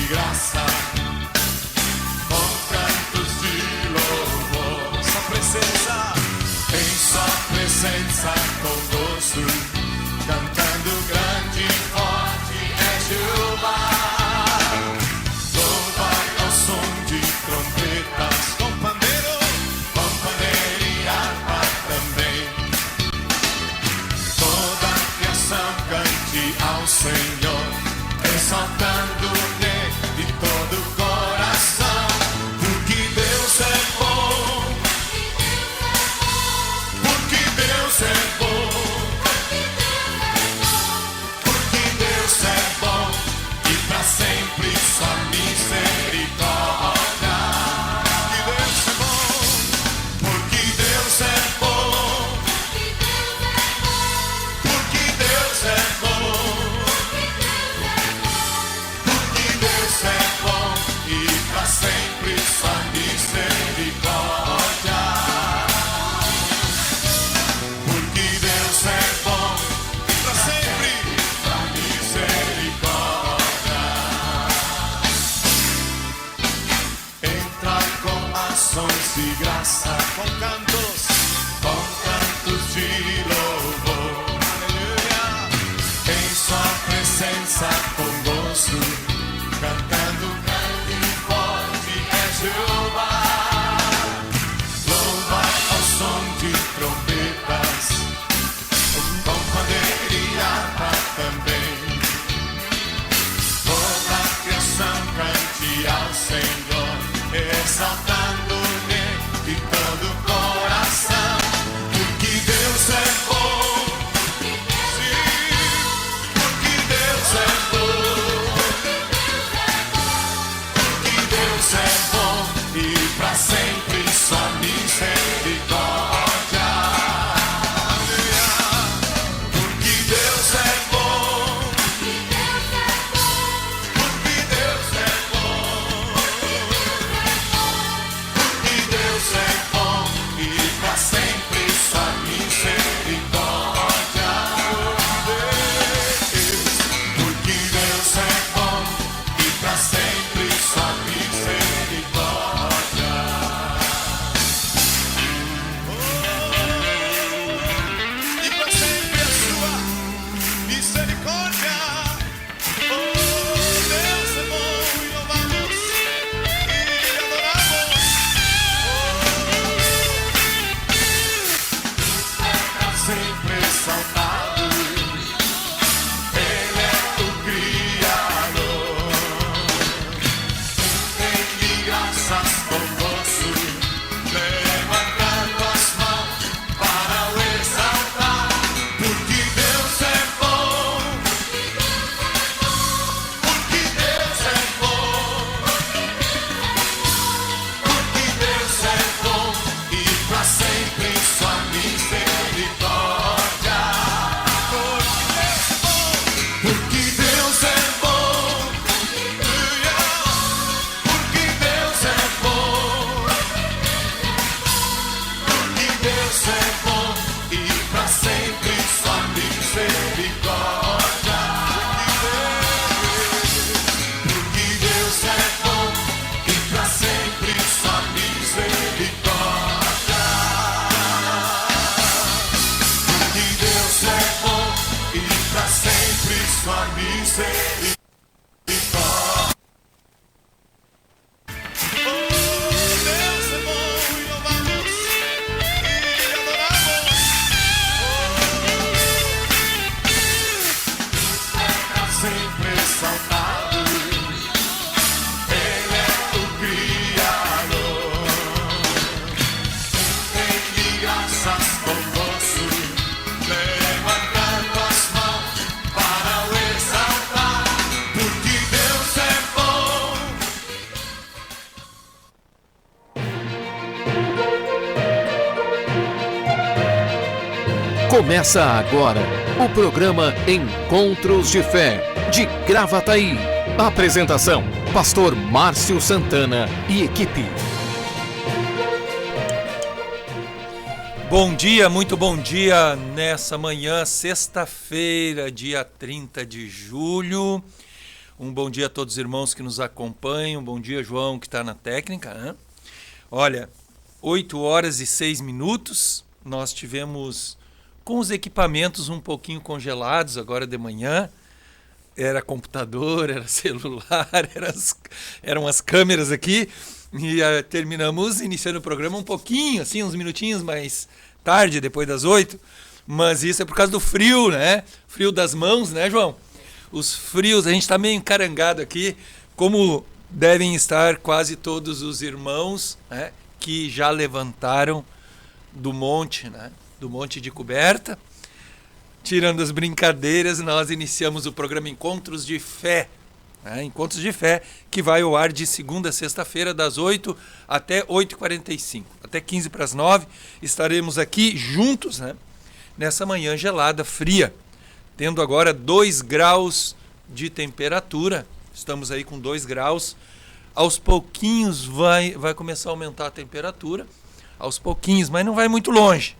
graça, com cantos de louvor. Em sua presença com gozo, cantando grande e forte é Jeová. Louvai ao som de trombetas, com pandeiro e harpa também. Toda a criação cante ao Senhor, exaltando-lhe de todo o coração, porque Deus é bom, porque Deus é bom, porque Deus é bom, e para sempre sua misericórdia. Porque Deus é bom, porque Deus é bom, porque Deus é bom, e para sempre sua misericórdia. Porque Deus é bom, e para sempre sua misericórdia. Entra com ações de graça, com cantos de louvor. Aleluia. Em sua presença com gozo, cantando grande e forte é Jeová. Louvai ao som de trombetas, com pandeiro e harpa também. Toda a criação cante ao Senhor, exaltando-lhe de todo o coração, porque Deus é bom. Sim, porque Deus é bom, porque Deus é bom, e para sempre sua misericórdia. Porque Deus é bom, porque Deus é bom, porque Deus é bom, e para sempre sua misericórdia. Porque Deus é bom, e para sempre sua misericórdia. E para sempre a sua misericórdia. Oh, Deus é bom, e louvamos e adoramos. Será sempre exaltado, Ele é o Criador. Rende graças com gozo, levantando as mãos para o exaltar. Porque Deus é bom, porque Deus é bom, porque Deus é bom, e para sempre sua misericórdia. Porque Deus é bom, aleluia. Porque Deus é bom, porque Deus é bom, e para sempre sua misericórdia. Porque Deus é bom, e para sempre sua misericórdia. Porque Deus é bom, e para sempre sua misericórdia. Oh, Deus é bom, e louvamos e adoramos. Será sempre exaltado, Ele é o Criador. Rende graças com gozo, levantando as mãos para o exaltar. Porque Deus é bom. Começa agora o programa Encontros de Fé, de Gravataí. Apresentação: Pastor Márcio Santana e equipe. Bom dia, muito bom dia nessa manhã, sexta-feira, dia 30 de julho. Um bom dia a todos os irmãos que nos acompanham. Bom dia, João, que está na técnica, né? Olha, 8h06, nós tivemos com os equipamentos um pouquinho congelados agora de manhã. Era computador, era celular, eram as câmeras aqui. E terminamos iniciando o programa um pouquinho, assim, uns minutinhos mais tarde, depois das 8. Mas isso é por causa do frio, né? Frio das mãos, né, João? Os frios, a gente está meio encarangado aqui, como devem estar quase todos os irmãos, né, que já levantaram do monte, né, do monte de coberta. Tirando as brincadeiras, nós iniciamos o programa Encontros de Fé. Né, Encontros de Fé, que vai ao ar de segunda a sexta-feira, das 8 até 8h45. Até 8h15 estaremos aqui juntos, né, nessa manhã gelada, fria. Tendo agora 2 graus de temperatura, estamos aí com 2 graus, aos pouquinhos vai começar a aumentar a temperatura, aos pouquinhos, mas não vai muito longe.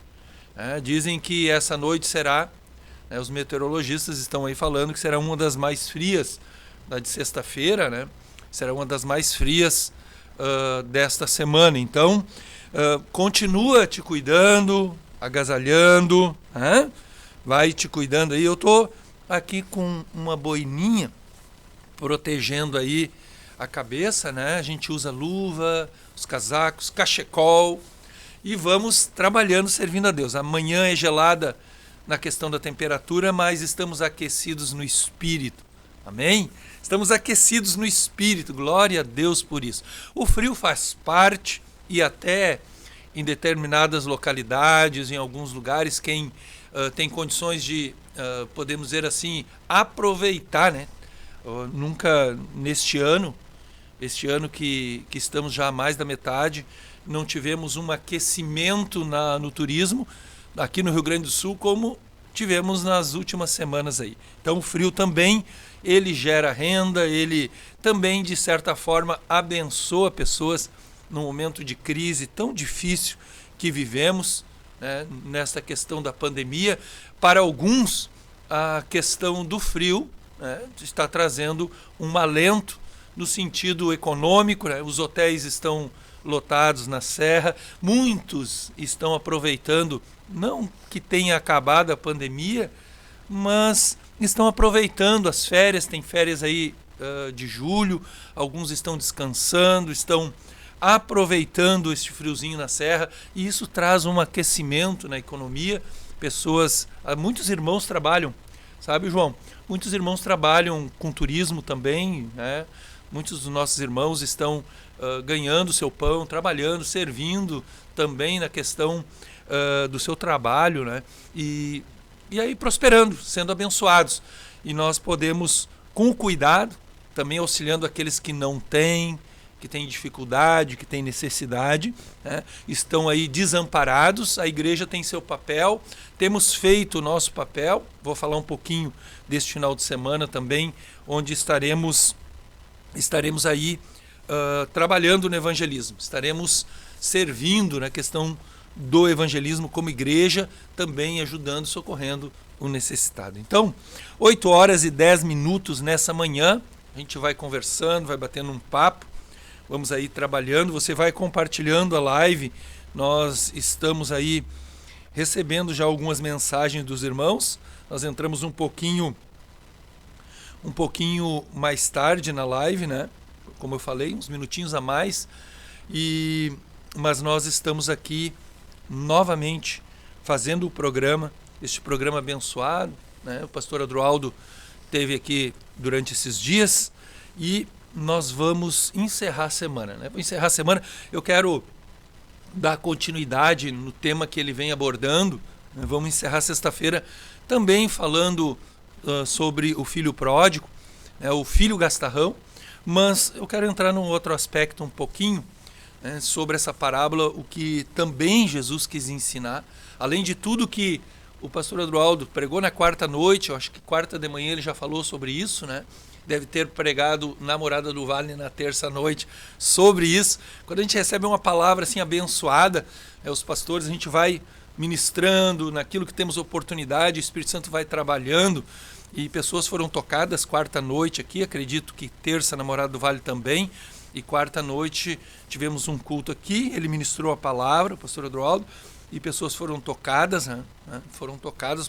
Dizem que essa noite será, os meteorologistas estão aí falando que será uma das mais frias, da de sexta-feira, né? Será uma das mais frias desta semana. Então, continua te cuidando, agasalhando, vai te cuidando aí. Eu tô aqui com uma boininha protegendo aí a cabeça, né? A gente usa luva, os casacos, cachecol e vamos trabalhando, servindo a Deus. Amanhã é gelada na questão da temperatura, mas estamos aquecidos no espírito. Amém? Estamos aquecidos no espírito. Glória a Deus por isso. O frio faz parte e até em determinadas localidades, em alguns lugares, quem tem condições de, podemos dizer assim, aproveitar, né? Nunca neste ano, que estamos já há mais da metade, não tivemos um aquecimento no turismo aqui no Rio Grande do Sul como tivemos nas últimas semanas aí. Então o frio também, ele gera renda, ele também de certa forma abençoa pessoas num momento de crise tão difícil que vivemos, né, nesta questão da pandemia. Para alguns, a questão do frio, né, está trazendo um alento no sentido econômico, né? Os hotéis estão lotados na serra, muitos estão aproveitando, não que tenha acabado a pandemia, mas estão aproveitando as férias, tem férias aí de julho, alguns estão descansando, estão aproveitando este friozinho na serra, e isso traz um aquecimento na economia. Muitos irmãos trabalham, sabe, João? Muitos irmãos trabalham com turismo também, né? Muitos dos nossos irmãos estão ganhando seu pão, trabalhando, servindo também na questão do seu trabalho, né? E aí prosperando, sendo abençoados. E nós podemos, com cuidado, também auxiliando aqueles que não têm, que têm dificuldade, que têm necessidade, né? Estão aí desamparados. A igreja tem seu papel, temos feito o nosso papel. Vou falar um pouquinho deste final de semana também, onde estaremos aí trabalhando no evangelismo, estaremos servindo na questão do evangelismo como igreja, também ajudando, socorrendo o necessitado. Então, 8h10 nessa manhã, a gente vai conversando, vai batendo um papo, vamos aí trabalhando, você vai compartilhando a live. Nós estamos aí recebendo já algumas mensagens dos irmãos. Nós entramos um pouquinho mais tarde na live, né? Como eu falei, uns minutinhos a mais. Mas nós estamos aqui novamente fazendo o programa, este programa abençoado, né? O pastor Adroaldo esteve aqui durante esses dias e nós vamos encerrar a semana, né? Para encerrar a semana, eu quero dar continuidade no tema que ele vem abordando, né? Vamos encerrar sexta-feira também falando sobre o filho pródigo, né? O filho gastarrão, mas eu quero entrar num outro aspecto um pouquinho, né, sobre essa parábola, o que também Jesus quis ensinar, além de tudo que o pastor Adroaldo pregou na quarta noite. Eu acho que quarta de manhã ele já falou sobre isso, né? Deve ter pregado na Morada do Vale na terça noite sobre isso. Quando a gente recebe uma palavra assim abençoada, os pastores, a gente vai ministrando naquilo que temos oportunidade, o Espírito Santo vai trabalhando, e pessoas foram tocadas quarta noite aqui, acredito que terça na Morada do Vale também, e quarta noite tivemos um culto aqui, ele ministrou a palavra, o pastor Adroaldo, e pessoas foram tocadas,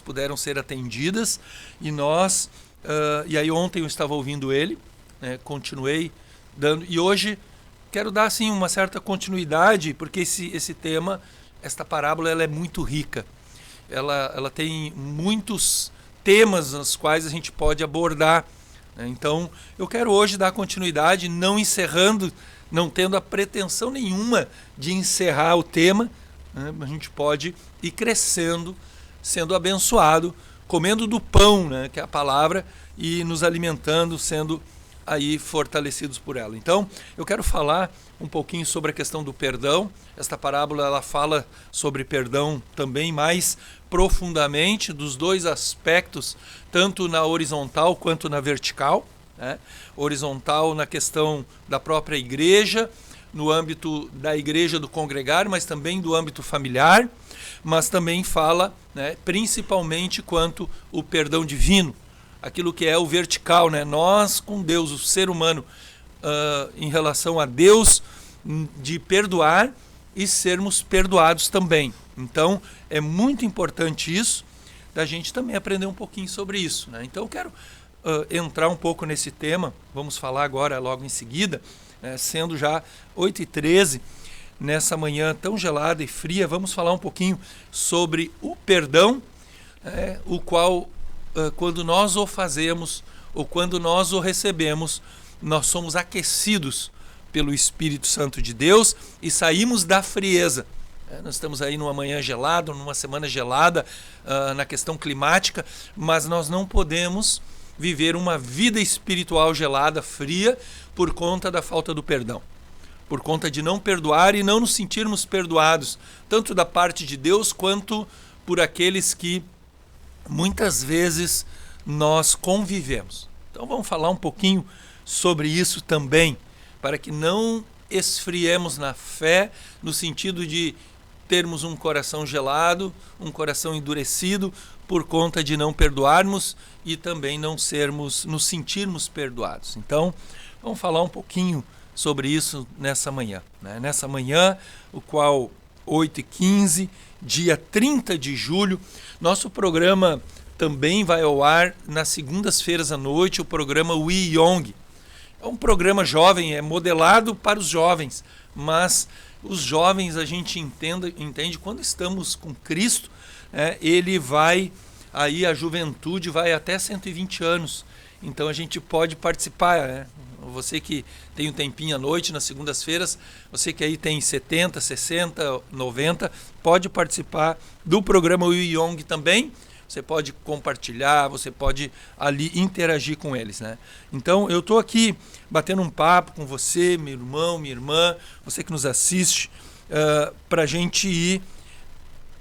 puderam ser atendidas, e nós, e aí ontem eu estava ouvindo ele, continuei dando, e hoje quero dar assim uma certa continuidade, porque esse tema, esta parábola, ela é muito rica, ela tem muitos temas nos quais a gente pode abordar, né? Então eu quero hoje dar continuidade, não encerrando, não tendo a pretensão nenhuma de encerrar o tema, né? A gente pode ir crescendo, sendo abençoado, comendo do pão, né, que é a palavra, e nos alimentando, sendo aí fortalecidos por ela. Então, eu quero falar um pouquinho sobre a questão do perdão. Esta parábola ela fala sobre perdão também mais profundamente, dos dois aspectos, tanto na horizontal quanto na vertical, né? Horizontal na questão da própria igreja, no âmbito da igreja do congregar, mas também do âmbito familiar, mas também fala, né, principalmente quanto o perdão divino, aquilo que é o vertical, né? Nós com Deus, o ser humano, em relação a Deus, de perdoar e sermos perdoados também. Então, é muito importante isso, da gente também aprender um pouquinho sobre isso, né? Então, eu quero entrar um pouco nesse tema, vamos falar agora logo em seguida, sendo já 8h13, nessa manhã tão gelada e fria, vamos falar um pouquinho sobre o perdão, o qual, quando nós o fazemos, ou quando nós o recebemos, nós somos aquecidos pelo Espírito Santo de Deus e saímos da frieza. Nós estamos aí numa manhã gelada, numa semana gelada, na questão climática, mas nós não podemos viver uma vida espiritual gelada, fria, por conta da falta do perdão, por conta de não perdoar e não nos sentirmos perdoados, tanto da parte de Deus quanto por aqueles que muitas vezes nós convivemos. Então vamos falar um pouquinho sobre isso também, para que não esfriemos na fé, no sentido de termos um coração gelado, um coração endurecido, por conta de não perdoarmos e também não nos sentirmos perdoados. Então, vamos falar um pouquinho sobre isso nessa manhã, né? Nessa manhã, o qual 8h15, dia 30 de julho, nosso programa também vai ao ar nas segundas-feiras à noite, o programa We Young. É um programa jovem, é modelado para os jovens, mas os jovens a gente entende quando estamos com Cristo, ele vai, aí a juventude vai até 120 anos, então a gente pode participar, né? Você que tem um tempinho à noite, nas segundas-feiras, você que aí tem 70, 60, 90, pode participar do programa We Young também. Você pode compartilhar, você pode ali interagir com eles, né? Então, eu estou aqui batendo um papo com você, meu irmão, minha irmã, você que nos assiste, para a gente ir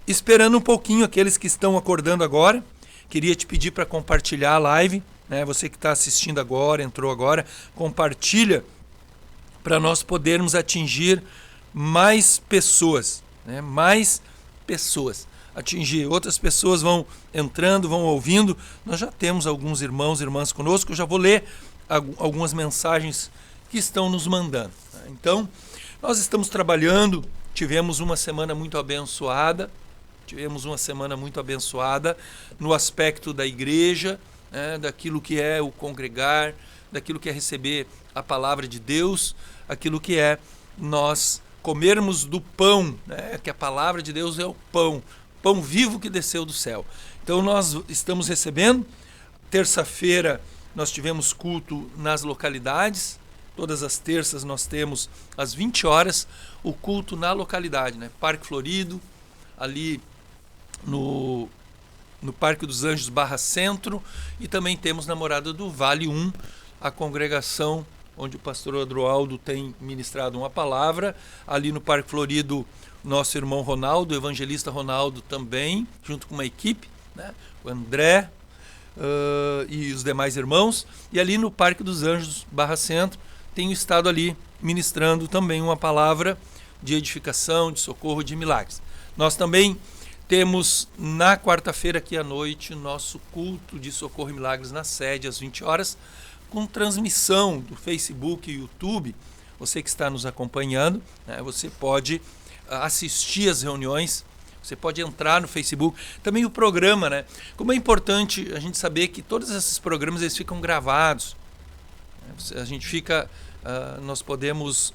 esperando um pouquinho aqueles que estão acordando agora. Queria te pedir para compartilhar a live, né? Você que está assistindo agora, entrou agora, compartilha para nós podermos atingir mais pessoas, né? Mais pessoas. Atingir, outras pessoas vão entrando, vão ouvindo. Nós já temos alguns irmãos e irmãs conosco, eu já vou ler algumas mensagens que estão nos mandando. Então, nós estamos trabalhando, tivemos uma semana muito abençoada, no aspecto da igreja, né, daquilo que é o congregar, daquilo que é receber a palavra de Deus, aquilo que é nós comermos do pão, né, que a palavra de Deus é o pão vivo que desceu do céu. Então nós estamos recebendo, terça-feira nós tivemos culto nas localidades, todas as terças nós temos às 20 horas o culto na localidade, né? Parque Florido, ali no Parque dos Anjos Barra Centro, e também temos na Morada do Vale 1, a congregação onde o pastor Adroaldo tem ministrado uma palavra, ali no Parque Florido, nosso irmão Ronaldo, o evangelista Ronaldo também, junto com uma equipe, né? O André e os demais irmãos, e ali no Parque dos Anjos Barra Centro, tenho estado ali ministrando também uma palavra de edificação, de socorro, de milagres. Nós também Temos na quarta-feira aqui à noite nosso culto de Socorro e Milagres na sede às 20 horas, com transmissão do Facebook e YouTube. Você que está nos acompanhando, né, você pode assistir às reuniões, você pode entrar no Facebook. Também o programa, né? Como é importante a gente saber que todos esses programas eles ficam gravados. A gente fica, nós podemos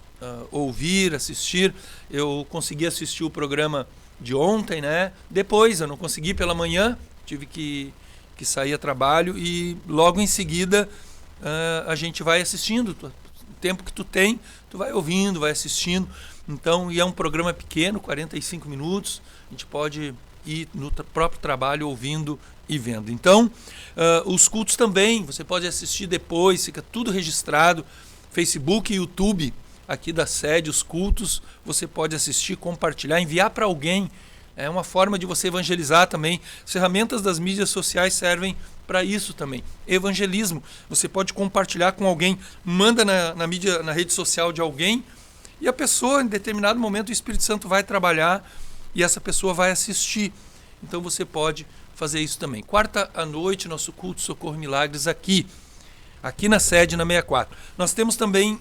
ouvir, assistir. Eu consegui assistir o programa de ontem, né? Depois eu não consegui pela manhã, tive que sair a trabalho e logo em seguida a gente vai assistindo. O tempo que tu tem, tu vai ouvindo, vai assistindo. Então, e é um programa pequeno, 45 minutos, a gente pode ir no próprio trabalho ouvindo e vendo. Então, os cultos também, você pode assistir depois, fica tudo registrado, Facebook e YouTube aqui da sede, os cultos, você pode assistir, compartilhar, enviar para alguém. É uma forma de você evangelizar também. As ferramentas das mídias sociais servem para isso também. Evangelismo. Você pode compartilhar com alguém, manda na mídia, na rede social de alguém, e a pessoa, em determinado momento, o Espírito Santo vai trabalhar e essa pessoa vai assistir. Então você pode fazer isso também. Quarta à noite, nosso culto Socorro e Milagres aqui na sede, na 64. Nós temos também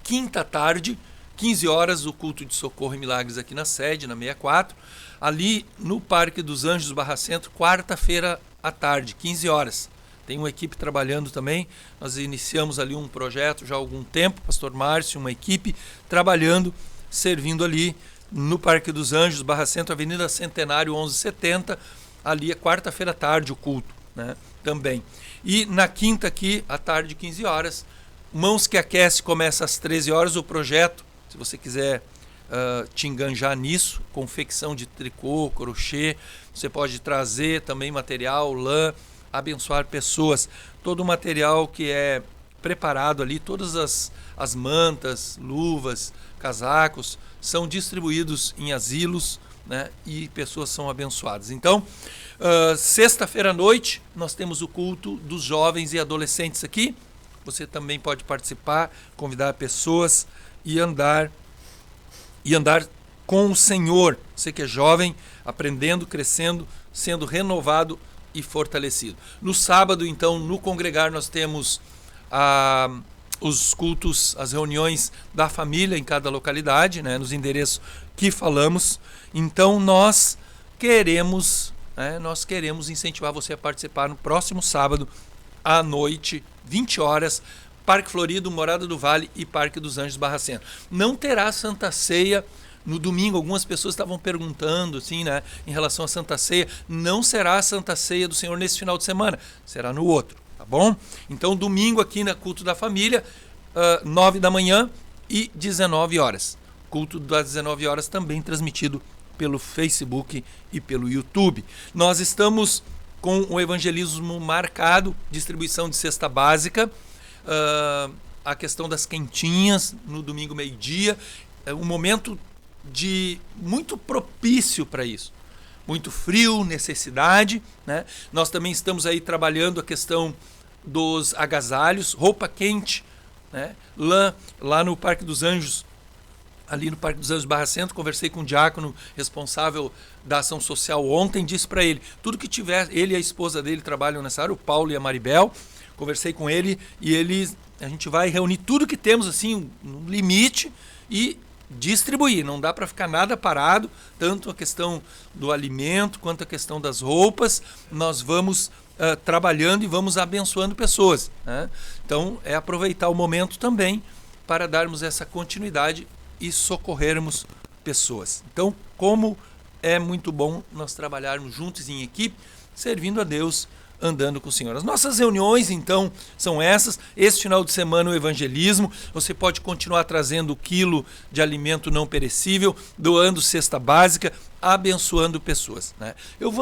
quinta tarde, 15 horas, o culto de Socorro e Milagres aqui na sede, na 64. Ali no Parque dos Anjos, Barra Centro, quarta-feira à tarde, 15 horas. Tem uma equipe trabalhando também. Nós iniciamos ali um projeto já há algum tempo, pastor Márcio, uma equipe trabalhando, servindo ali no Parque dos Anjos, Barra Centro, Avenida Centenário 1170. Ali é quarta-feira à tarde o culto, né? Também. E na quinta aqui, à tarde, 15 horas, Mãos que Aquece começa às 13 horas, o projeto, se você quiser te enganjar nisso, confecção de tricô, crochê, você pode trazer também material, lã, abençoar pessoas, todo o material que é preparado ali, todas as mantas, luvas, casacos, são distribuídos em asilos, né, e pessoas são abençoadas. Então, sexta-feira à noite, nós temos o culto dos jovens e adolescentes aqui. Você também pode participar, convidar pessoas e andar com o Senhor. Você que é jovem, aprendendo, crescendo, sendo renovado e fortalecido. No sábado, então, no Congregar, nós temos os cultos, as reuniões da família em cada localidade, né, nos endereços que falamos. Então, nós queremos incentivar você a participar no próximo sábado, à noite, 20 horas, Parque Florido, Morada do Vale e Parque dos Anjos, Barra Centro. Não terá Santa Ceia no domingo. Algumas pessoas estavam perguntando assim, né, em relação à Santa Ceia. Não será a Santa Ceia do Senhor nesse final de semana, será no outro, tá bom? Então, domingo aqui na Culto da Família, 9 da manhã e 19 horas. Culto das 19 horas também transmitido pelo Facebook e pelo YouTube. Nós estamos com o evangelismo marcado, distribuição de cesta básica, a questão das quentinhas no domingo meio-dia, um momento muito propício para isso. Muito frio, necessidade, né? Nós também estamos aí trabalhando a questão dos agasalhos, roupa quente, né? Lã, lá no Parque dos Anjos, ali no Parque dos Anjos Barra Centro, conversei com o diácono responsável da ação social ontem, disse para ele, tudo que tiver, ele e a esposa dele trabalham nessa área, o Paulo e a Maribel, conversei com ele e a gente vai reunir tudo que temos assim, no limite e distribuir, não dá para ficar nada parado, tanto a questão do alimento quanto a questão das roupas, nós vamos trabalhando e vamos abençoando pessoas, né? Então é aproveitar o momento também para darmos essa continuidade e socorrermos pessoas. Então, como é muito bom nós trabalharmos juntos em equipe, servindo a Deus, andando com o Senhor. As nossas reuniões, então, são essas. Este final de semana, o evangelismo. Você pode continuar trazendo o quilo de alimento não perecível, doando cesta básica, abençoando pessoas, né? João,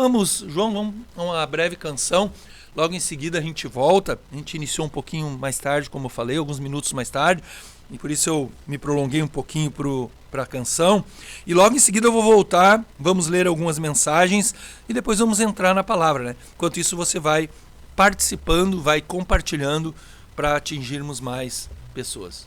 vamos a uma breve canção. Logo em seguida a gente volta. A gente iniciou um pouquinho mais tarde, como eu falei, alguns minutos mais tarde. E por isso eu me prolonguei um pouquinho para a canção. E logo em seguida eu vou voltar, vamos ler algumas mensagens e depois vamos entrar na palavra, né? Enquanto isso você vai participando, vai compartilhando para atingirmos mais pessoas.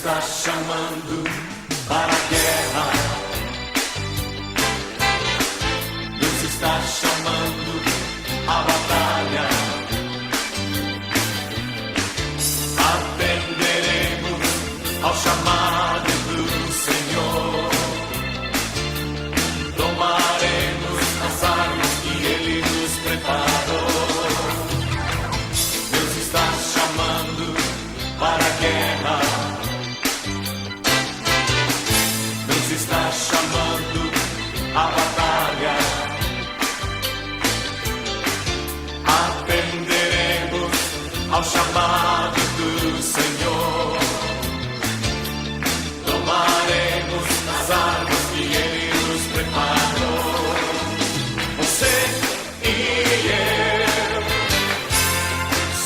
está chamando para a guerra. Deus está chamando a batalha. Atenderemos ao chamado do Senhor. Tomaremos as armas que Ele nos preparou. Deus está chamando para a guerra. Deus está chamando a batalha. Atenderemos ao chamado do Senhor. Tomaremos as armas que Ele nos preparou. Você e eu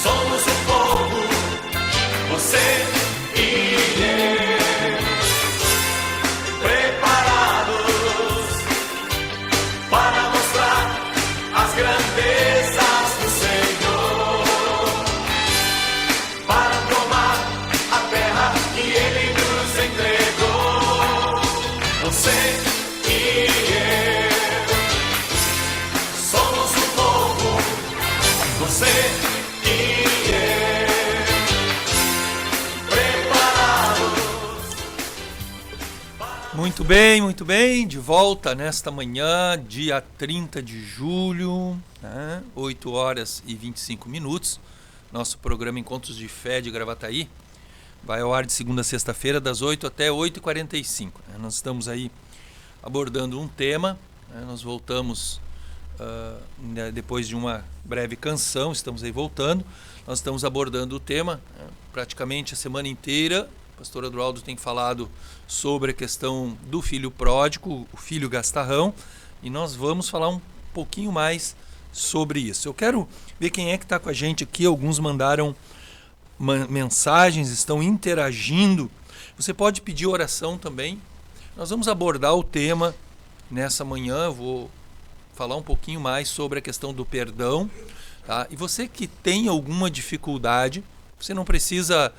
somos o povo. Você e eu, preparados para mostrar as grandezas do Senhor, para tomar a terra que Ele nos entregou. Você e eu somos o povo. Você e eu, preparados. Muito bem, de volta nesta manhã, dia 30 de julho, 8 horas e 25 minutos. Nosso programa Encontros de Fé de Gravataí vai ao ar de segunda a sexta-feira, das 8 até 8h45. Nós estamos aí abordando um tema, nós voltamos depois de uma breve canção, estamos aí voltando. Nós estamos abordando o tema praticamente a semana inteira. O pastor Adroaldo tem falado sobre a questão do filho pródigo, o filho gastarrão, e nós vamos falar um pouquinho mais sobre isso. Eu quero ver quem é que está com a gente aqui. Alguns mandaram mensagens, estão interagindo. Você pode pedir oração também. Nós vamos abordar o tema nessa manhã. Eu vou falar um pouquinho mais sobre a questão do perdão, tá? E você que tem alguma dificuldade, você não precisa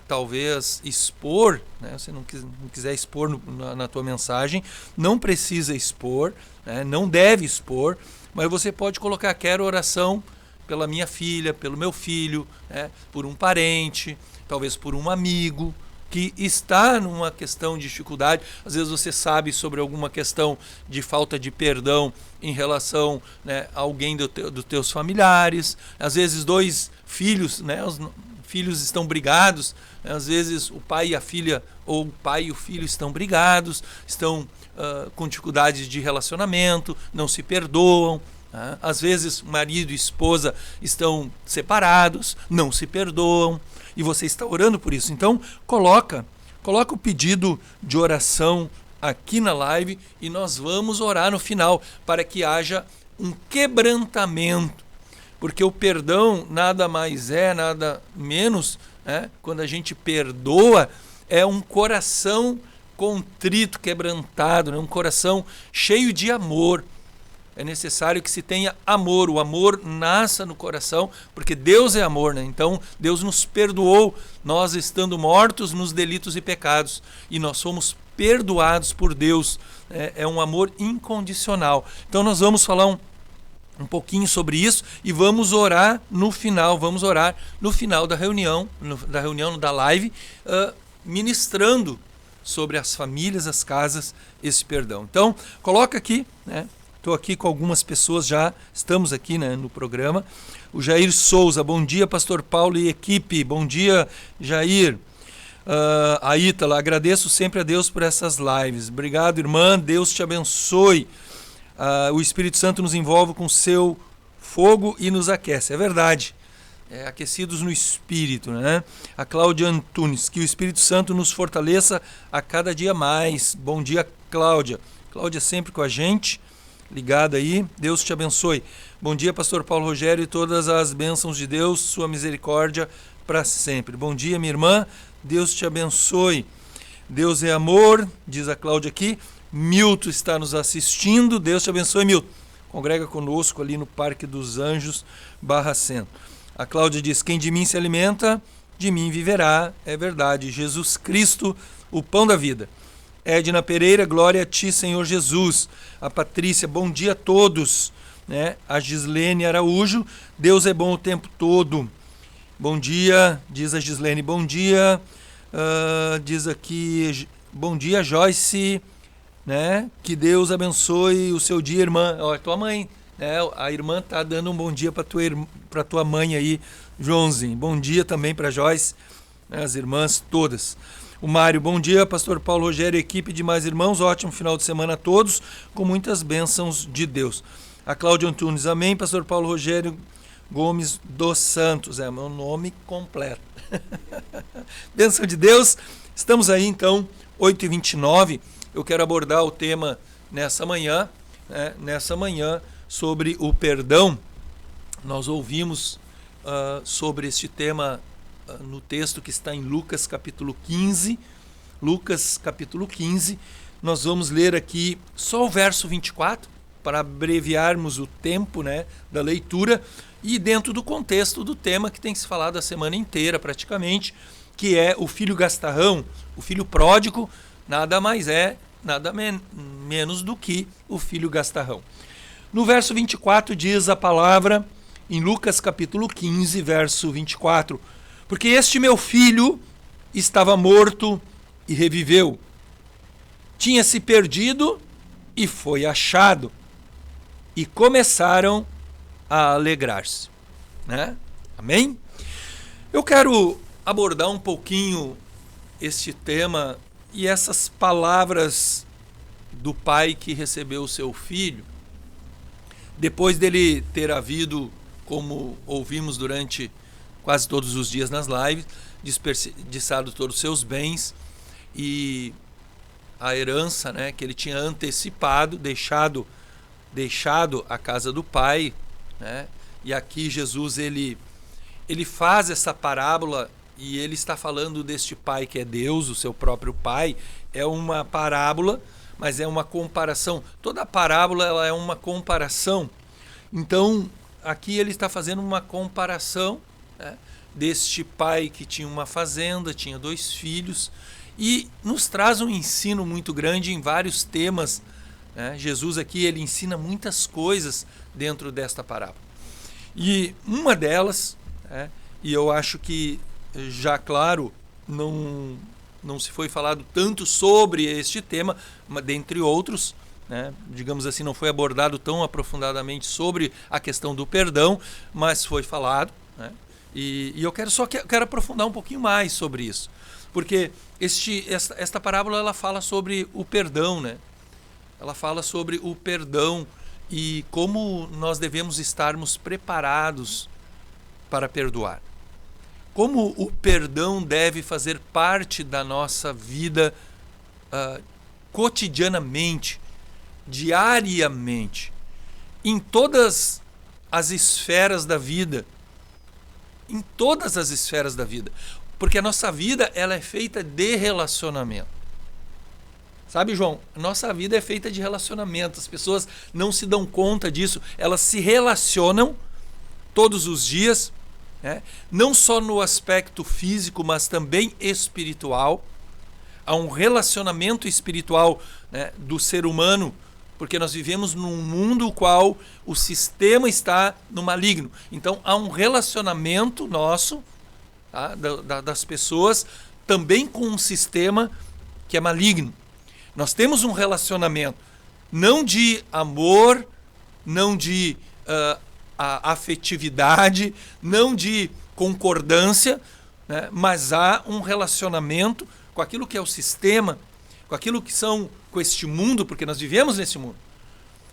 talvez expor, né? Se não quiser expor na tua mensagem, não precisa expor, né? Não deve expor, mas você pode colocar: quero oração pela minha filha, pelo meu filho, né? Por um parente, talvez por um amigo que está numa questão de dificuldade. Às vezes você sabe sobre alguma questão de falta de perdão em relação, né, a alguém dos teus familiares. Às vezes dois filhos, né, os filhos estão brigados, né? Às vezes o pai e a filha, ou o pai e o filho estão brigados, estão com dificuldades de relacionamento, não se perdoam. Às vezes marido e esposa estão separados, não se perdoam, e você está orando por isso. Então coloca o pedido de oração aqui na live e nós vamos orar no final para que haja um quebrantamento, porque o perdão nada mais nada menos, né? Quando a gente perdoa, é um coração contrito, quebrantado, né? Um coração cheio de amor. É necessário que se tenha amor. O amor nasça no coração, porque Deus é amor, né? Então Deus nos perdoou, nós estando mortos nos delitos e pecados, e nós somos perdoados por Deus. É um amor incondicional. Então nós vamos falar um pouquinho sobre isso e vamos orar no final. Vamos orar no final da reunião, da live, ministrando sobre as famílias, as casas, esse perdão. Então coloca aqui, né? Estou aqui com algumas pessoas, já estamos aqui, né, no programa. O Jair Souza: bom dia, pastor Paulo e equipe. Bom dia, Jair. A Ítala: agradeço sempre a Deus por essas lives. Obrigado, irmã, Deus te abençoe. O Espírito Santo nos envolve com seu fogo e nos aquece. É verdade, aquecidos no Espírito, né? A Cláudia Antunes: que o Espírito Santo nos fortaleça a cada dia mais. Bom dia, Cláudia. Cláudia sempre com a gente, ligada aí. Deus te abençoe. Bom dia, pastor Paulo Rogério, e todas as bênçãos de Deus, sua misericórdia para sempre. Bom dia, minha irmã, Deus te abençoe. Deus é amor, diz a Cláudia aqui. Milton está nos assistindo. Deus te abençoe, Milton. Congrega conosco ali no Parque dos Anjos, Barra Centro. A Cláudia diz: quem de mim se alimenta, de mim viverá. É verdade. Jesus Cristo, o pão da vida. Edna Pereira, glória a ti, Senhor Jesus. A Patrícia, bom dia a todos. Né? A Gislene Araújo, Deus é bom o tempo todo. Bom dia, diz a Gislene, bom dia. Diz aqui, bom dia, Joyce. Né? Que Deus abençoe o seu dia, irmã. Ó, tua mãe, né? A irmã tá dando um bom dia para tua mãe aí, Joãozinho. Bom dia também para Joyce, né? As irmãs todas. O Mário, bom dia, pastor Paulo Rogério, equipe de mais irmãos, ótimo final de semana a todos, com muitas bênçãos de Deus. A Cláudia Antunes, amém, pastor Paulo Rogério Gomes dos Santos, é meu nome completo. Bênção de Deus. Estamos aí então, 8h29. Eu quero abordar o tema nessa manhã, né? Nessa manhã, sobre o perdão. Nós ouvimos sobre este tema no texto que está em Lucas capítulo 15. Lucas capítulo 15. Nós vamos ler aqui só o verso 24, para abreviarmos o tempo, né, da leitura, e dentro do contexto do tema que tem se falado a semana inteira praticamente, que é o filho gastarrão, o filho pródigo, nada mais é, menos do que o filho gastarrão. No verso 24 diz a palavra, em Lucas capítulo 15, verso 24, porque este meu filho estava morto e reviveu, tinha se perdido e foi achado, e começaram a alegrar-se. Né? Amém? Eu quero abordar um pouquinho este tema e essas palavras do pai que recebeu o seu filho, depois dele ter havido, como ouvimos durante quase todos os dias nas lives, desperdiçado todos os seus bens e a herança, né, que ele tinha antecipado, deixado a casa do pai, né? E aqui Jesus ele faz essa parábola e ele está falando deste pai que é Deus, o seu próprio pai. É uma parábola, mas é uma comparação. Toda parábola ela é uma comparação. Então aqui ele está fazendo uma comparação, né, deste pai que tinha uma fazenda, tinha 2 filhos, e nos traz um ensino muito grande em vários temas. Jesus aqui ele ensina muitas coisas dentro desta parábola. E uma delas, e eu acho que já claro, não se foi falado tanto sobre este tema, mas dentre outros, né, digamos assim, não foi abordado tão aprofundadamente sobre a questão do perdão, mas foi falado, né, e eu quero aprofundar um pouquinho mais sobre isso, porque esta parábola ela fala sobre o perdão, né? Ela fala sobre o perdão e como nós devemos estarmos preparados para perdoar. Como o perdão deve fazer parte da nossa vida cotidianamente, diariamente, em todas as esferas da vida. Em todas as esferas da vida. Porque a nossa vida ela é feita de relacionamento. Sabe, João? Nossa vida é feita de relacionamento. As pessoas não se dão conta disso. Elas se relacionam todos os dias, né? Não só no aspecto físico, mas também espiritual. Há um relacionamento espiritual, né, do ser humano, porque nós vivemos num mundo no qual o sistema está no maligno. Então, há um relacionamento nosso, tá, das pessoas, também com um sistema que é maligno. Nós temos um relacionamento não de amor, não de afetividade, não de concordância, né? Mas há um relacionamento com aquilo que é o sistema, com aquilo que com este mundo, porque nós vivemos nesse mundo.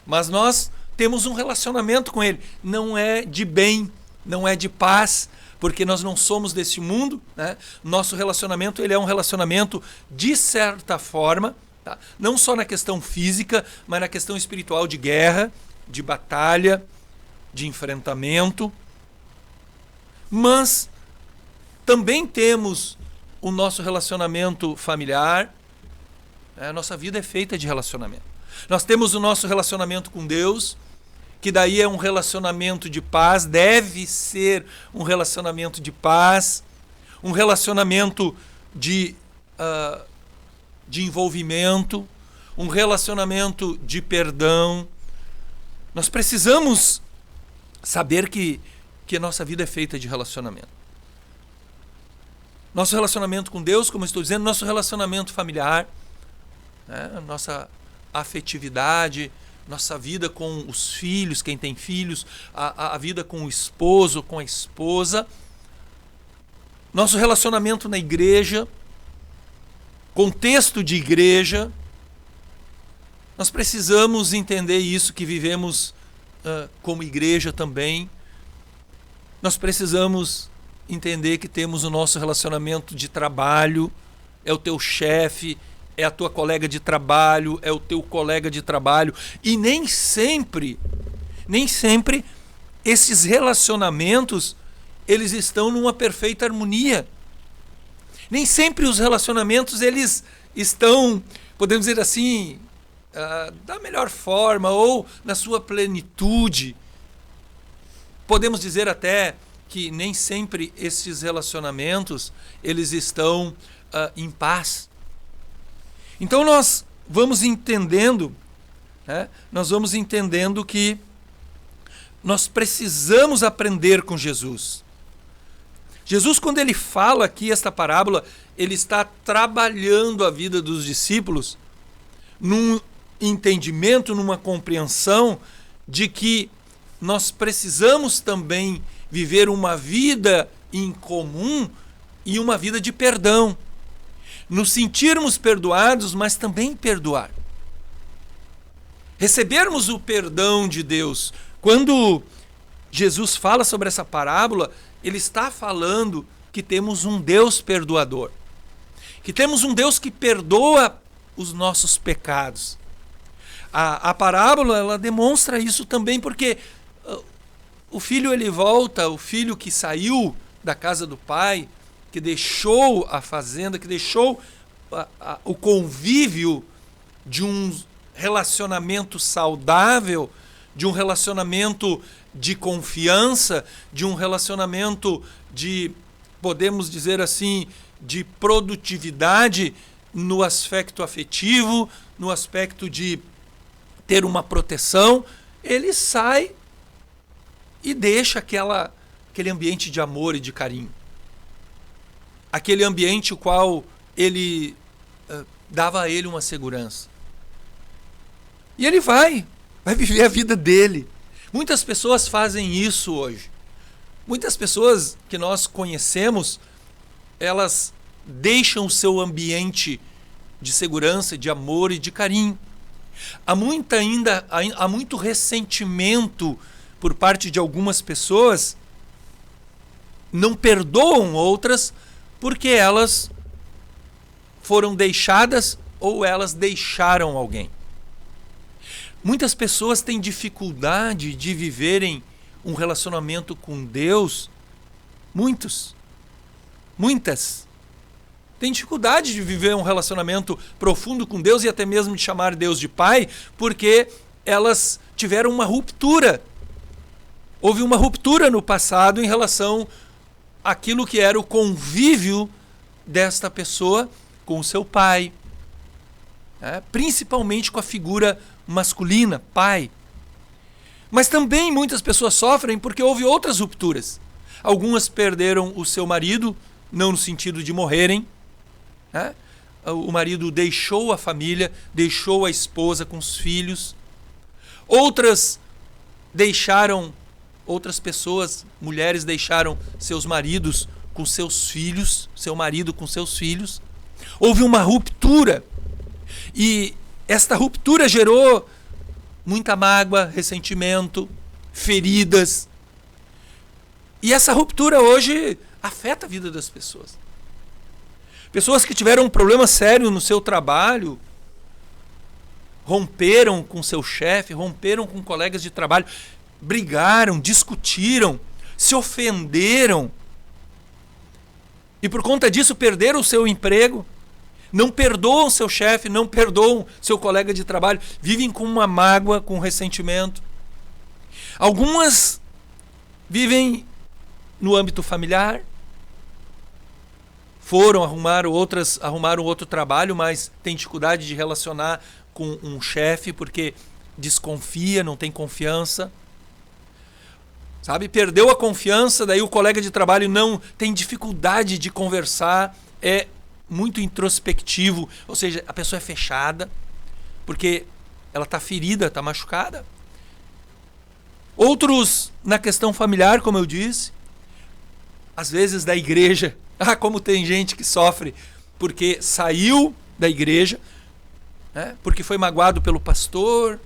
Mas nós temos um relacionamento com ele. Não é de bem, não é de paz, porque nós não somos desse mundo, né? Nosso relacionamento ele é um relacionamento, de certa forma, tá? Não só na questão física, mas na questão espiritual de guerra, de batalha, de enfrentamento. Mas também temos o nosso relacionamento familiar. A nossa vida é feita de relacionamento. Nós temos o nosso relacionamento com Deus, que daí é um relacionamento de paz, deve ser um relacionamento de paz. um relacionamento de envolvimento, um relacionamento de perdão. Nós precisamos saber que a nossa vida é feita de relacionamento. Nosso relacionamento com Deus, como eu estou dizendo, nosso relacionamento familiar, né? Nossa afetividade, nossa vida com os filhos, quem tem filhos, a vida com o esposo, com a esposa, nosso relacionamento na igreja, contexto de igreja. Nós precisamos entender isso, que vivemos como igreja também. Nós precisamos entender que temos o nosso relacionamento de trabalho, é o teu chefe, é a tua colega de trabalho, é o teu colega de trabalho. E nem sempre esses relacionamentos, eles estão numa perfeita harmonia. Nem sempre os relacionamentos, eles estão, podemos dizer assim, da melhor forma ou na sua plenitude. Podemos dizer até que nem sempre esses relacionamentos eles estão em paz. Então nós vamos entendendo, né? Nós vamos entendendo que nós precisamos aprender com Jesus. Jesus, quando ele fala aqui esta parábola, ele está trabalhando a vida dos discípulos num entendimento, numa compreensão de que nós precisamos também viver uma vida em comum e uma vida de perdão. Nos sentirmos perdoados, mas também perdoar. Recebermos o perdão de Deus. Quando Jesus fala sobre essa parábola, ele está falando que temos um Deus perdoador. Que temos um Deus que perdoa os nossos pecados. A parábola, ela demonstra isso também, porque o filho, ele volta, o filho que saiu da casa do pai, que deixou a fazenda, que deixou o convívio de um relacionamento saudável, de um relacionamento de confiança, de um relacionamento de, podemos dizer assim, de produtividade no aspecto afetivo, no aspecto de ter uma proteção. Ele sai e deixa aquele ambiente de amor e de carinho. Aquele ambiente o qual ele dava a ele uma segurança. E ele vai viver a vida dele. Muitas pessoas fazem isso hoje. Muitas pessoas que nós conhecemos, elas deixam o seu ambiente de segurança, de amor e de carinho. Há muito ressentimento por parte de algumas pessoas, não perdoam outras porque elas foram deixadas ou elas deixaram alguém. Muitas pessoas têm dificuldade de viverem um relacionamento com Deus. Muitas têm dificuldade de viver um relacionamento profundo com Deus e até mesmo de chamar Deus de Pai, porque elas tiveram uma ruptura. Houve uma ruptura no passado em relação àquilo que era o convívio desta pessoa com o seu pai, principalmente com a figura masculina, pai. Mas também muitas pessoas sofrem porque houve outras rupturas. Algumas perderam o seu marido, não no sentido de morrerem. O marido deixou a família, deixou a esposa com os filhos. Outras pessoas, mulheres, deixaram seus maridos com seus filhos, seu marido com seus filhos. Houve uma ruptura. E esta ruptura gerou muita mágoa, ressentimento, feridas. E essa ruptura hoje afeta a vida das pessoas. Pessoas que tiveram um problema sério no seu trabalho, romperam com seu chefe, romperam com colegas de trabalho, brigaram, discutiram, se ofenderam. E por conta disso perderam o seu emprego. Não perdoam seu chefe, não perdoam seu colega de trabalho, vivem com uma mágoa, com ressentimento. Algumas vivem no âmbito familiar, arrumaram outro trabalho, mas tem dificuldade de relacionar com um chefe porque desconfia, não tem confiança. Sabe? Perdeu a confiança, daí o colega de trabalho não tem dificuldade de conversar, é muito introspectivo, ou seja, a pessoa é fechada, porque ela está ferida, está machucada. Outros, na questão familiar, como eu disse, às vezes da igreja. Como tem gente que sofre porque saiu da igreja, né? Porque foi magoado pelo pastor,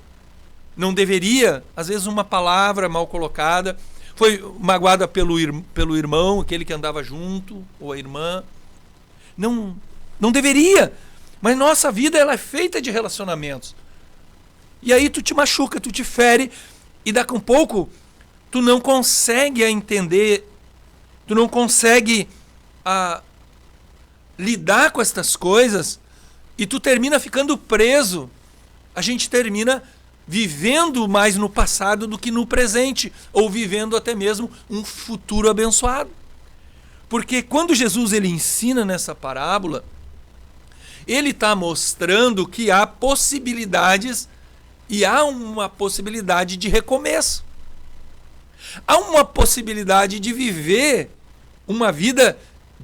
não deveria, às vezes uma palavra mal colocada, foi magoada pelo irmão, aquele que andava junto, ou a irmã. Não deveria, mas nossa vida ela é feita de relacionamentos. E aí tu te machuca, tu te fere, e daqui a um pouco tu não consegue entender, tu não consegue lidar com estas coisas, e tu termina ficando preso. A gente termina vivendo mais no passado do que no presente, ou vivendo até mesmo um futuro abençoado. Porque quando Jesus ele ensina nessa parábola, ele está mostrando que há possibilidades, e há uma possibilidade de recomeço. Há uma possibilidade de viver uma vida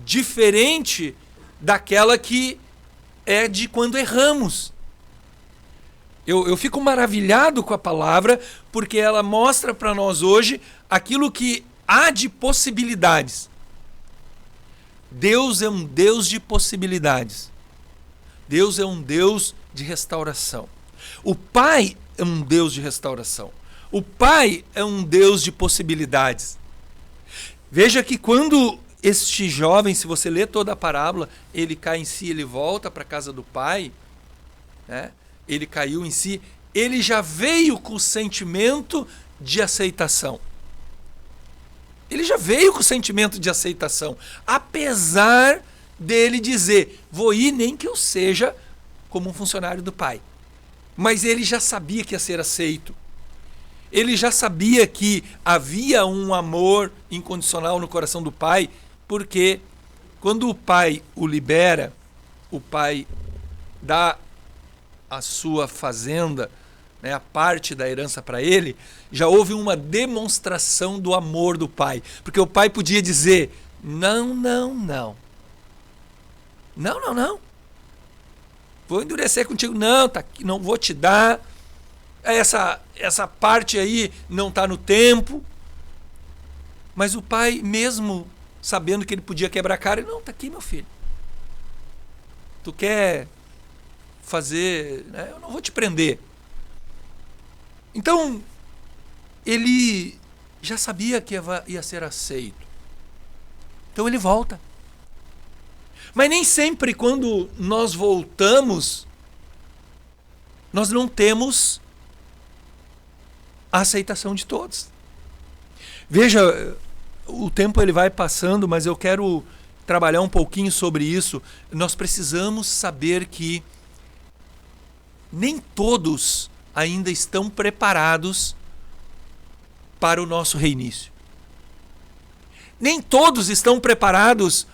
diferente daquela que é de quando erramos. Eu fico maravilhado com a palavra, porque ela mostra para nós hoje aquilo que há de possibilidades. Deus é um Deus de possibilidades. Deus é um Deus de restauração. O Pai é um Deus de restauração. O Pai é um Deus de possibilidades. Veja que quando este jovem, se você ler toda a parábola, ele cai em si, ele volta para a casa do pai, né? Ele caiu em si, ele já veio com o sentimento de aceitação. Ele já veio com o sentimento de aceitação, apesar dele dizer, vou ir nem que eu seja como um funcionário do pai. Mas ele já sabia que ia ser aceito. Ele já sabia que havia um amor incondicional no coração do pai, porque quando o pai o libera, o pai dá a sua fazenda, né, a parte da herança para ele, já houve uma demonstração do amor do pai. Porque o pai podia dizer, não. Vou endurecer contigo, não, tá aqui, não vou te dar. Essa parte aí não está no tempo. Mas o pai, mesmo sabendo que ele podia quebrar a cara, não, está aqui, meu filho. Tu quer fazer, né? Eu não vou te prender. Então, ele já sabia que ia ser aceito. Então ele volta. Mas nem sempre quando nós voltamos, nós não temos a aceitação de todos. Veja, o tempo ele vai passando, mas eu quero trabalhar um pouquinho sobre isso. Nós precisamos saber que nem todos ainda estão preparados para o nosso reinício. Nem todos estão preparados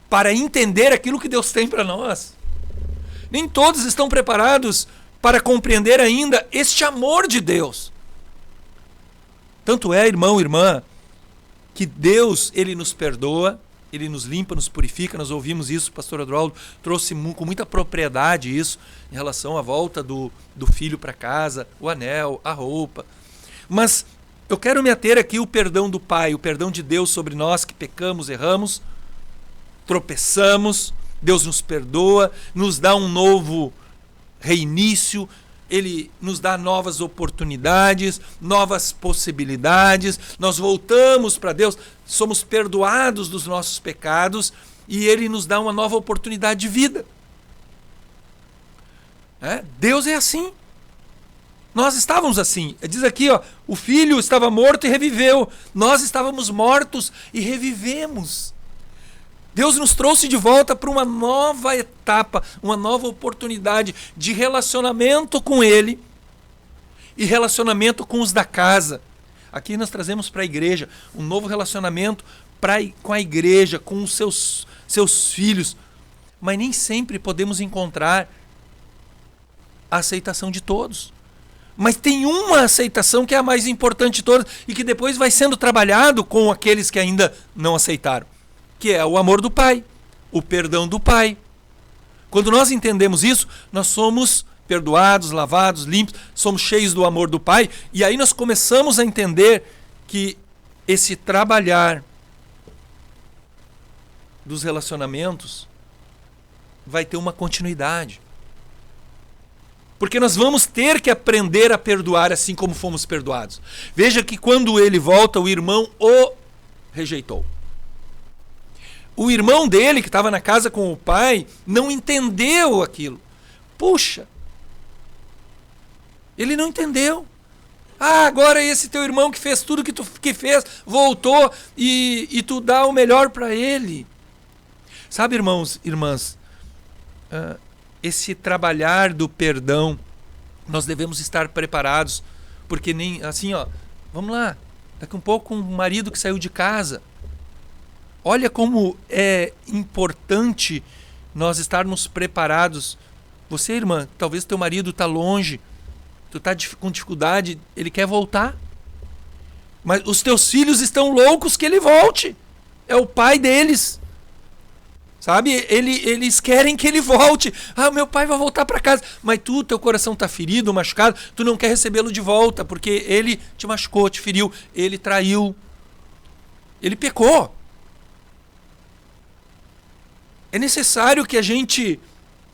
para entender aquilo que Deus tem para nós. Nem todos estão preparados para compreender ainda este amor de Deus. Tanto é, irmão, irmã, que Deus, ele nos perdoa, ele nos limpa, nos purifica. Nós ouvimos isso, o pastor Adroaldo trouxe com muita propriedade isso, em relação à volta do filho para casa, o anel, a roupa. Mas eu quero me ater aqui o perdão do Pai, o perdão de Deus sobre nós que pecamos, erramos, tropeçamos. Deus nos perdoa, nos dá um novo reinício, ele nos dá novas oportunidades, novas possibilidades. Nós voltamos para Deus, somos perdoados dos nossos pecados e ele nos dá uma nova oportunidade de vida. Deus é assim. Nós estávamos assim. Diz aqui, o filho estava morto e reviveu. Nós estávamos mortos e revivemos. Deus nos trouxe de volta para uma nova etapa, uma nova oportunidade de relacionamento com Ele e relacionamento com os da casa. Aqui nós trazemos para a igreja um novo relacionamento com a igreja, com os seus filhos, mas nem sempre podemos encontrar a aceitação de todos. Mas tem uma aceitação que é a mais importante de todas e que depois vai sendo trabalhado com aqueles que ainda não aceitaram, que é o amor do Pai, o perdão do Pai. Quando nós entendemos isso, nós somos perdoados, lavados, limpos, somos cheios do amor do Pai, e aí nós começamos a entender que esse trabalhar dos relacionamentos vai ter uma continuidade. Porque nós vamos ter que aprender a perdoar assim como fomos perdoados. Veja que quando ele volta, o irmão o rejeitou. O irmão dele, que estava na casa com o pai, não entendeu aquilo. Puxa! Ele não entendeu. Agora esse teu irmão que fez tudo que fez, voltou e tu dá o melhor para ele. Sabe, irmãos, irmãs, esse trabalhar do perdão, nós devemos estar preparados, porque nem assim, vamos lá, daqui um pouco um marido que saiu de casa, olha como é importante nós estarmos preparados. Você, irmã, talvez teu marido está longe, tu está com dificuldade, ele quer voltar, mas os teus filhos estão loucos que ele volte, é o pai deles. Sabe, eles querem que ele volte. Meu pai vai voltar para casa. Mas teu coração está ferido, machucado, tu não quer recebê-lo de volta, porque ele te machucou, te feriu, ele traiu, ele pecou. É necessário que a gente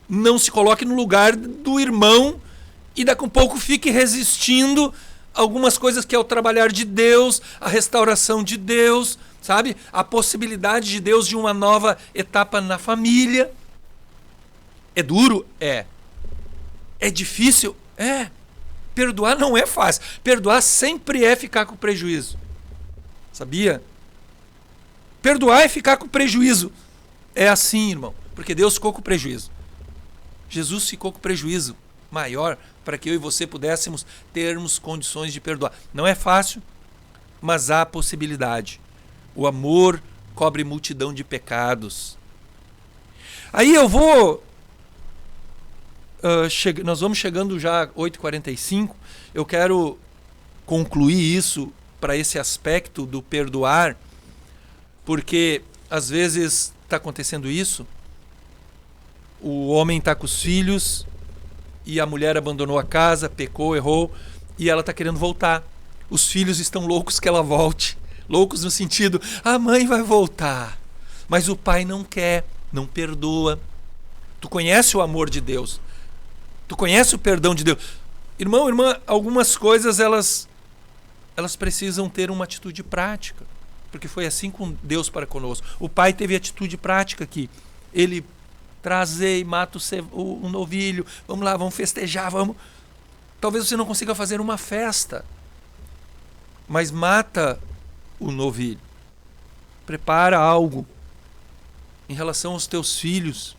não se coloque no lugar do irmão e daqui a um pouco fique resistindo a algumas coisas que é o trabalhar de Deus, a restauração de Deus, sabe? A possibilidade de Deus de uma nova etapa na família. É duro? É. É difícil? É. Perdoar não é fácil. Perdoar sempre é ficar com prejuízo. Sabia? Perdoar é ficar com prejuízo. É assim, irmão. Porque Deus ficou com prejuízo. Jesus ficou com prejuízo maior para que eu e você pudéssemos termos condições de perdoar. Não é fácil, mas há possibilidade. O amor cobre multidão de pecados. Aí eu vou... nós vamos chegando já às 8h45. Eu quero concluir isso para esse aspecto do perdoar, porque às vezes está acontecendo isso. O homem está com os filhos e a mulher abandonou a casa, pecou, errou, e ela está querendo voltar. Os filhos estão loucos que ela volte. Loucos no sentido, a mãe vai voltar, mas o pai não quer, não perdoa. Tu conhece o amor de Deus, tu conhece o perdão de Deus. Irmão, irmã, algumas coisas elas precisam ter uma atitude prática, porque foi assim com Deus para conosco. O pai teve atitude prática aqui. Ele trazei, mata o novilho, vamos lá, vamos festejar, vamos. Talvez você não consiga fazer uma festa, mas mata o novilho. Prepara algo em relação aos teus filhos.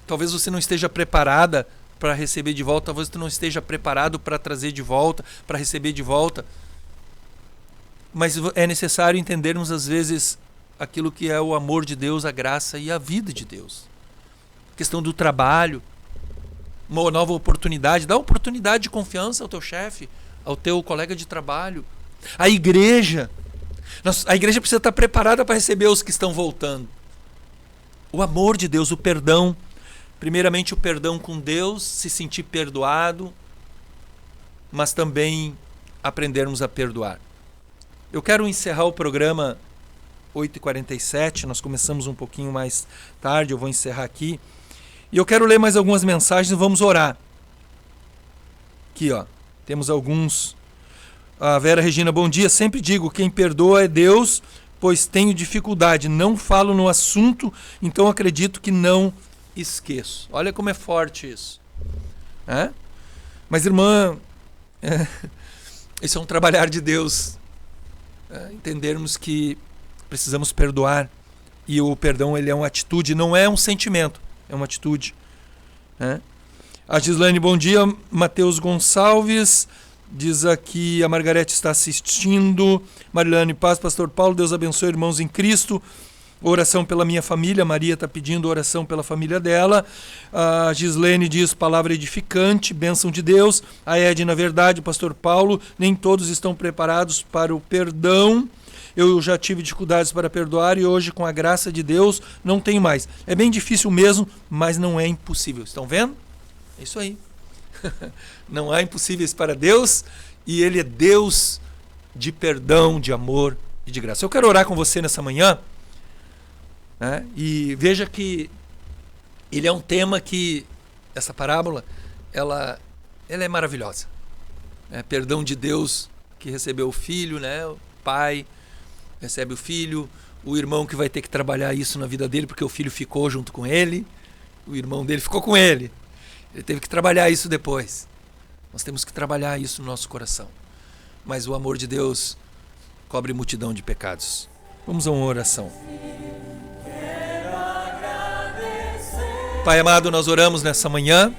Talvez você não esteja preparada para receber de volta, talvez você não esteja preparado para trazer de volta, para receber de volta. Mas é necessário entendermos às vezes aquilo que é o amor de Deus, a graça e a vida de Deus. A questão do trabalho, uma nova oportunidade, dá oportunidade de confiança ao teu chefe, ao teu colega de trabalho. A igreja precisa estar preparada para receber os que estão voltando. O amor de Deus, o perdão. Primeiramente o perdão com Deus, se sentir perdoado, mas também aprendermos a perdoar. Eu quero encerrar o programa 8h47, nós começamos um pouquinho mais tarde, eu vou encerrar aqui. E eu quero ler mais algumas mensagens e vamos orar. Aqui, temos alguns. A Vera Regina, bom dia. Sempre digo, quem perdoa é Deus, pois tenho dificuldade. Não falo no assunto, então acredito que não esqueço. Olha como é forte isso. Mas, irmã, esse é um trabalhar de Deus. Entendermos que precisamos perdoar. E o perdão, ele é uma atitude, não é um sentimento, é uma atitude. A Gislaine, bom dia. Mateus Gonçalves, Diz aqui, a Margarete está assistindo. Marilane Paz, Pastor Paulo, Deus abençoe, irmãos em Cristo. Oração pela minha família. Maria está pedindo oração pela família dela. A Gislene diz, palavra edificante, bênção de Deus. A Edna, verdade, Pastor Paulo, nem todos estão preparados para o perdão. Eu já tive dificuldades para perdoar e hoje, com a graça de Deus, não tenho mais. É bem difícil mesmo, mas não é impossível. Estão vendo? É isso aí. Não há impossíveis para Deus, e Ele é Deus de perdão, de amor e de graça. Eu quero orar com você nessa manhã, né? E veja que ele é um tema que, essa parábola, ela é maravilhosa. Perdão de Deus que recebeu o filho, né? O pai recebe o filho, o irmão que vai ter que trabalhar isso na vida dele, porque o filho ficou junto com ele, o irmão dele ficou com ele. Ele teve que trabalhar isso depois. Nós temos que trabalhar isso no nosso coração. Mas o amor de Deus cobre multidão de pecados. Vamos a uma oração. Pai amado, nós oramos nessa manhã.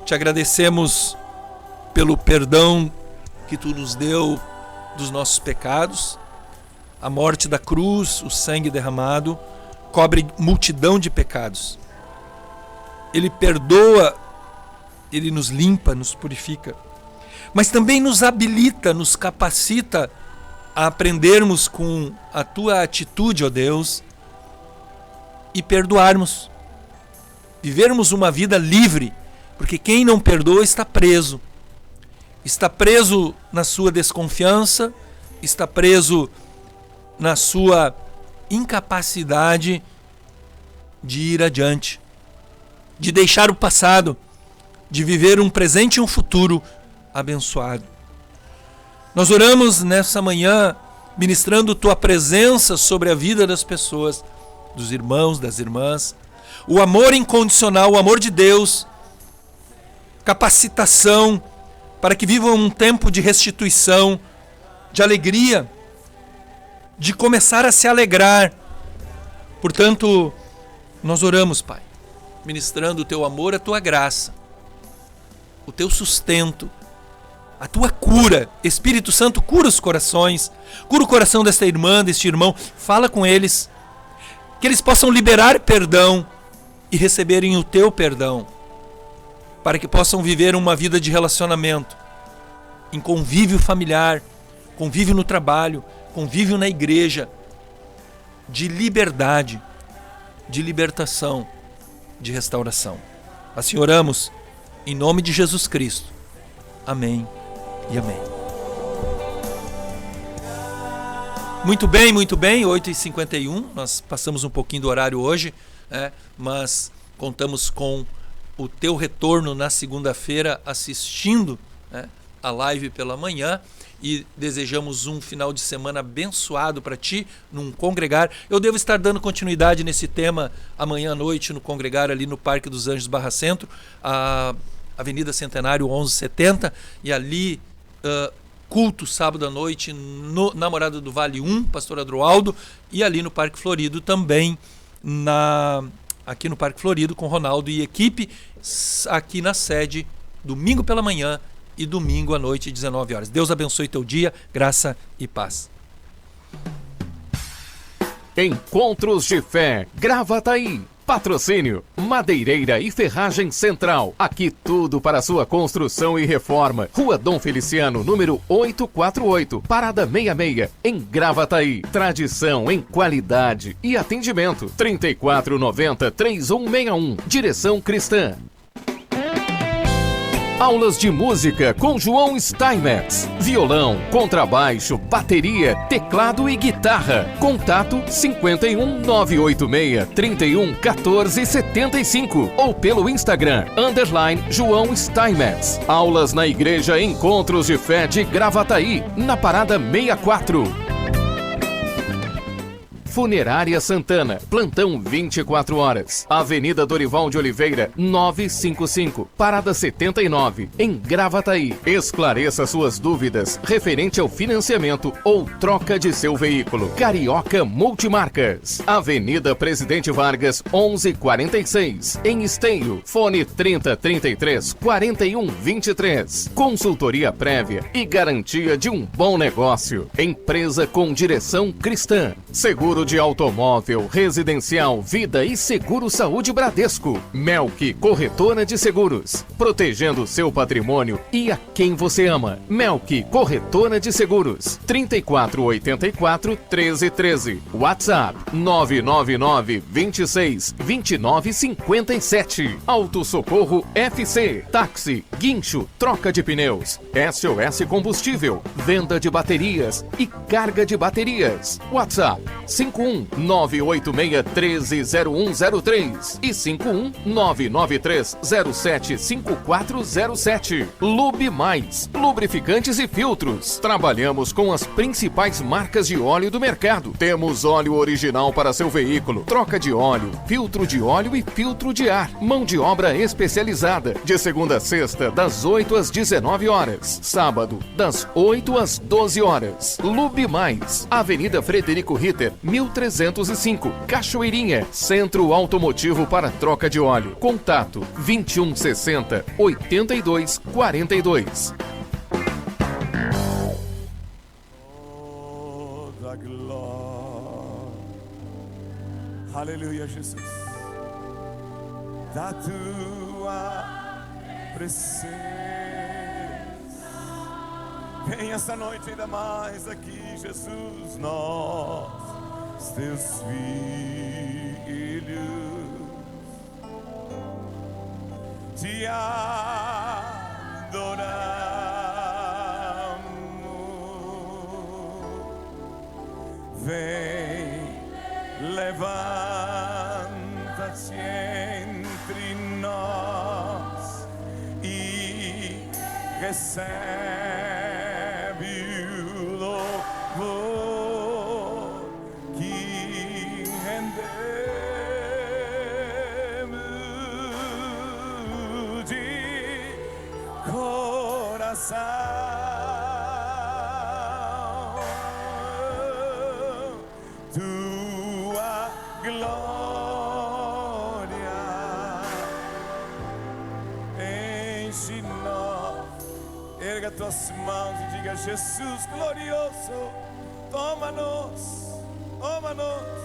Te agradecemos pelo perdão que Tu nos deu dos nossos pecados. A morte da cruz, o sangue derramado, cobre multidão de pecados. Ele perdoa, Ele nos limpa, nos purifica, mas também nos habilita, nos capacita a aprendermos com a Tua atitude, ó Deus, e perdoarmos, vivermos uma vida livre, porque quem não perdoa está preso na sua desconfiança, está preso na sua incapacidade de ir adiante, de deixar o passado, de viver um presente e um futuro abençoado. Nós oramos nessa manhã, ministrando Tua presença sobre a vida das pessoas, dos irmãos, das irmãs, o amor incondicional, o amor de Deus, capacitação para que vivam um tempo de restituição, de alegria, de começar a se alegrar. Portanto, nós oramos, Pai, ministrando o Teu amor, a Tua graça, o Teu sustento, a Tua cura. Espírito Santo, cura os corações, cura o coração desta irmã, deste irmão, fala com eles, que eles possam liberar perdão e receberem o Teu perdão, para que possam viver uma vida de relacionamento, em convívio familiar, convívio no trabalho, convívio na igreja, de liberdade, de libertação, de restauração. Assim oramos, em nome de Jesus Cristo. Amém e amém. Muito bem, 8h51, nós passamos um pouquinho do horário hoje, mas contamos com o teu retorno na segunda-feira assistindo a live pela manhã, e desejamos um final de semana abençoado para ti, num congregar. Eu devo estar dando continuidade nesse tema amanhã à noite no congregar ali no Parque dos Anjos Barra Centro, a Avenida Centenário 1170, e ali culto sábado à noite na Morada do Vale 1, Pastor Adroaldo, e ali no Parque Florido também, aqui no Parque Florido com Ronaldo e equipe, aqui na sede, domingo pela manhã e domingo à noite, 19 horas. Deus abençoe teu dia, graça e paz. Encontros de Fé, Gravataí. Patrocínio, Madeireira e Ferragem Central. Aqui tudo para sua construção e reforma. Rua Dom Feliciano, número 848, Parada 66, em Gravataí. Tradição em qualidade e atendimento. 3490-3161. Direção Cristã. Aulas de música com João Steinmetz. Violão, contrabaixo, bateria, teclado e guitarra. Contato 51 986 31 14 75 ou pelo Instagram _João Steinmetz. Aulas na Igreja Encontros de Fé de Gravataí, na Parada 64. Funerária Santana, plantão 24 horas. Avenida Dorival de Oliveira, 955, Parada 79, em Gravataí. Esclareça suas dúvidas referente ao financiamento ou troca de seu veículo. Carioca Multimarcas, Avenida Presidente Vargas, 1146, em Esteio. Fone 3033 4123. Consultoria prévia e garantia de um bom negócio. Empresa com direção cristã. Seguro de automóvel, residencial, vida e seguro saúde Bradesco. Melk Corretora de Seguros. Protegendo seu patrimônio e a quem você ama. Melk Corretora de Seguros. 3484 1313. WhatsApp 999 26 29 57. Auto Socorro FC. Táxi, guincho, troca de pneus. SOS Combustível. Venda de baterias e carga de baterias. WhatsApp 51986130103 e 51993075407. Lube Mais, lubrificantes e filtros. Trabalhamos com as principais marcas de óleo do mercado. Temos óleo original para seu veículo, troca de óleo, filtro de óleo e filtro de ar. Mão de obra especializada, de segunda a sexta, das 8 às 19 horas. Sábado, das 8 às 12 horas. Lube Mais, Avenida Frederico Ritter, 1305, Cachoeirinha, Centro Automotivo para troca de óleo. Contato 2160 8242. Toda glória, aleluia, Jesus, da tua presença. Vem essa noite ainda mais aqui, Jesus, nós, teus filhos, te adoramos. Vem, levanta-te entre nós e recebe o louvor que rendemos de coração. Tua glória enche-nos. Erga tuas mãos e diga: Jesus glorioso, toma-nos, toma-nos.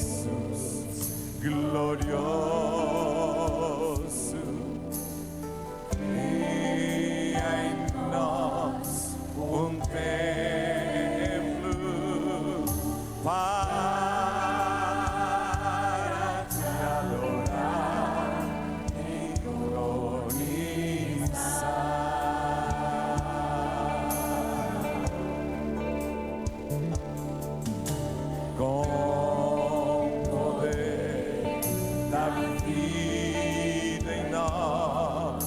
Jesus glorioso, cria em nós templo para te adorar e entronizar com poder da vida em nós.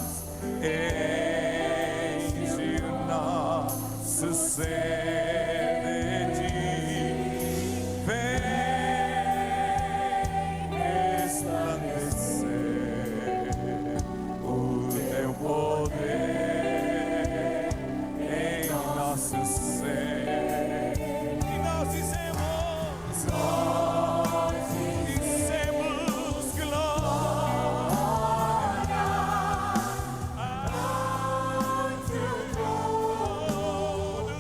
Enche o nosso ser de ti. Vem resplandecer o teu poder em nosso ser. E nós dizemos glória a teu nome.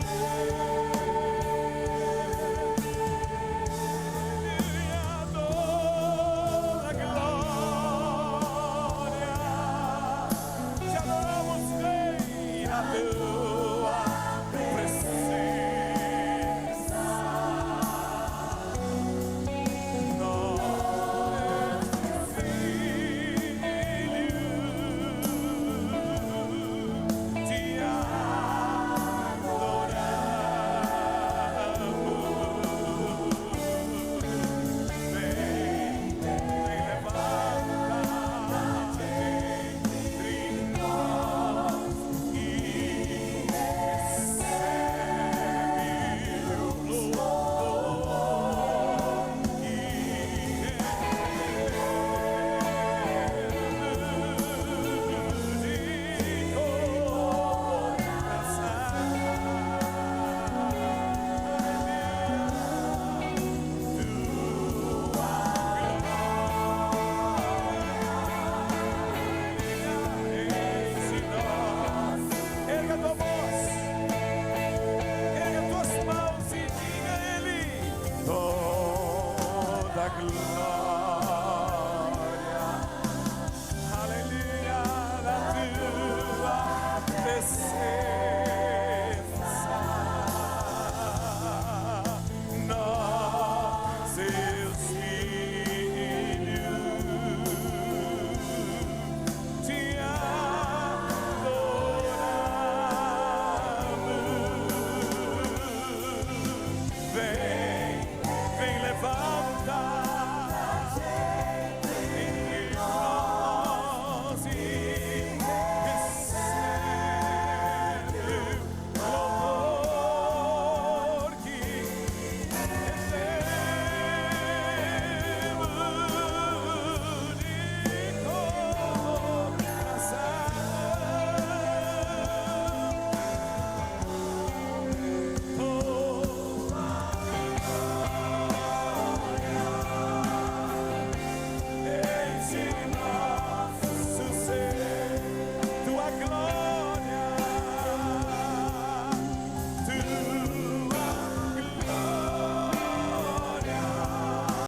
tua